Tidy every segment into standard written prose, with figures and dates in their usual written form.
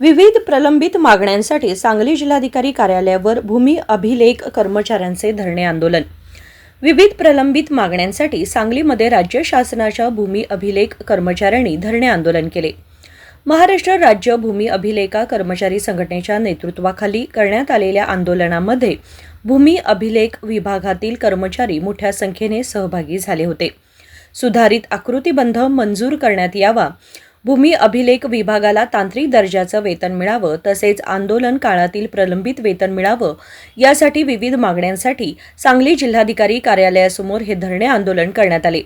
विविध प्रलंबित मागण्यांसाठी सांगली जिल्हाधिकारी कार्यालयावर भूमी अभिलेख कर्मचाऱ्यांचे धरणे आंदोलन। विविध प्रलंबित मागण्यांसाठी सांगलीमध्ये राज्य शासनाच्या भूमी अभिलेख कर्मचाऱ्यांनी धरणे आंदोलन केले। महाराष्ट्र राज्य भूमी अभिलेखा कर्मचारी संघटनेच्या नेतृत्वाखाली करण्यात आलेल्या आंदोलनामध्ये भूमी अभिलेख विभागातील कर्मचारी मोठ्या संख्येने सहभागी झाले होते। सुधारित आकृतीबंध मंजूर करण्यात यावा, भूमी अभिलेख विभागाला तांत्रिक दर्जाचं वेतन मिळावं, तसेच आंदोलन काळातील प्रलंबित वेतन मिळावं यासाठी विविध मागण्यांसाठी सांगली जिल्हाधिकारी कार्यालयासमोर हे धरणे आंदोलन करण्यात आले।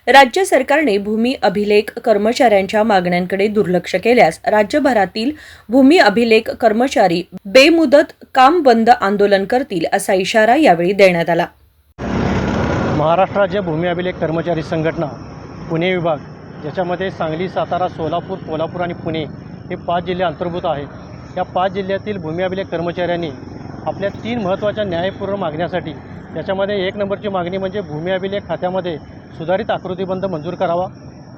राज्य सरकारने भूमी अभिलेख कर्मचाऱ्यांच्या मागण्यांकडे दुर्लक्ष केल्यास राज्यभरातील भूमी अभिलेख कर्मचारी बेमुदत काम बंद आंदोलन करतील, असा इशारा यावेळी देण्यात आला। महाराष्ट्र राज्य भूमी अभिलेख कर्मचारी संघटना पुणे विभाग, ज्याच्यामध्ये सांगली, सातारा, सोलापूर, कोल्हापूर आणि पुणे हे 5 जिल्हे अंतर्भूत आहेत। या 5 जिल्ह्यातील भूमी अभिलेख कर्मचाऱ्यांनी आपल्या 3 महत्त्वाच्या न्यायपूर्ण मागण्यासाठी, त्याच्यामध्ये 1 नंबरची मागणी म्हणजे भूमी अभिलेख खात्यामध्ये सुधारित आकृतीबंध मंजूर करावा,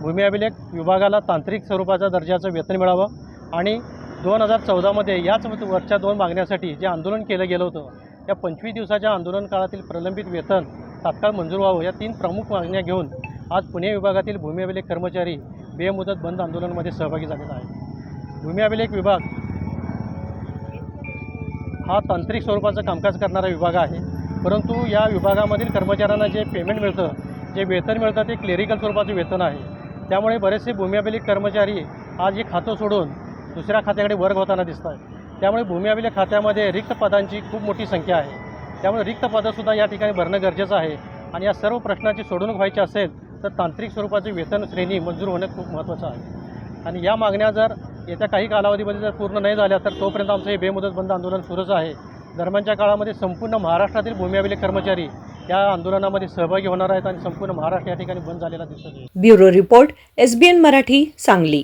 भूमी अभिलेख विभागाला तांत्रिक स्वरूपाचा दर्जाचं वेतन मिळावं आणि 2014मध्ये याच वरच्या 2 मागण्यासाठी जे आंदोलन केलं गेलं होतं, या 25 दिवसाच्या आंदोलन काळातील प्रलंबित वेतन तात्काळ मंजूर व्हावं, या 3 प्रमुख मागण्या घेऊन आज पुणे विभागातील भूमी अभिलेख कर्मचारी बेमुदत बंद आंदोलनामध्ये सहभागी झालेला आहे। भूमी अभिलेख विभाग हा तांत्रिक स्वरूपाचं कामकाज करणारा विभाग आहे, परंतु या विभागामधील कर्मचाऱ्यांना जे पेमेंट मिळतं, जे वेतन मिळतं, ते क्लेरिकल स्वरूपाचं वेतन आहे। त्यामुळे बरेचसे भूमी अभिलेख कर्मचारी आज हे खातं सोडून दुसऱ्या खात्याकडे वर्ग होताना दिसत आहेत। त्यामुळे भूमी अभिलेख खात्यामध्ये रिक्त पदांची खूप मोठी संख्या आहे। त्यामुळे रिक्त पदंसुद्धा या ठिकाणी भरणं गरजेचं आहे आणि या सर्व प्रश्नाची सोडवणूक व्हायची असेल तर तांत्रिक स्वरूपाची वेतन श्रेणी मंजूर होणे खूप महत्त्वाचं आहे। आणि या मागण्या जर येत्या काही कालावधीमध्ये जर पूर्ण नाही झाल्या तर तोपर्यंत आमचं हे बेमुदत बंद आंदोलन सुरूच आहे। दरम्यानच्या काळामध्ये संपूर्ण महाराष्ट्रातील भूमी अभिलेख कर्मचारी या आंदोलनामध्ये सहभागी होणार आहेत आणि संपूर्ण महाराष्ट्र या ठिकाणी बंद झालेला दिसत आहे। Bureau report, SBN Marathi, Sangli.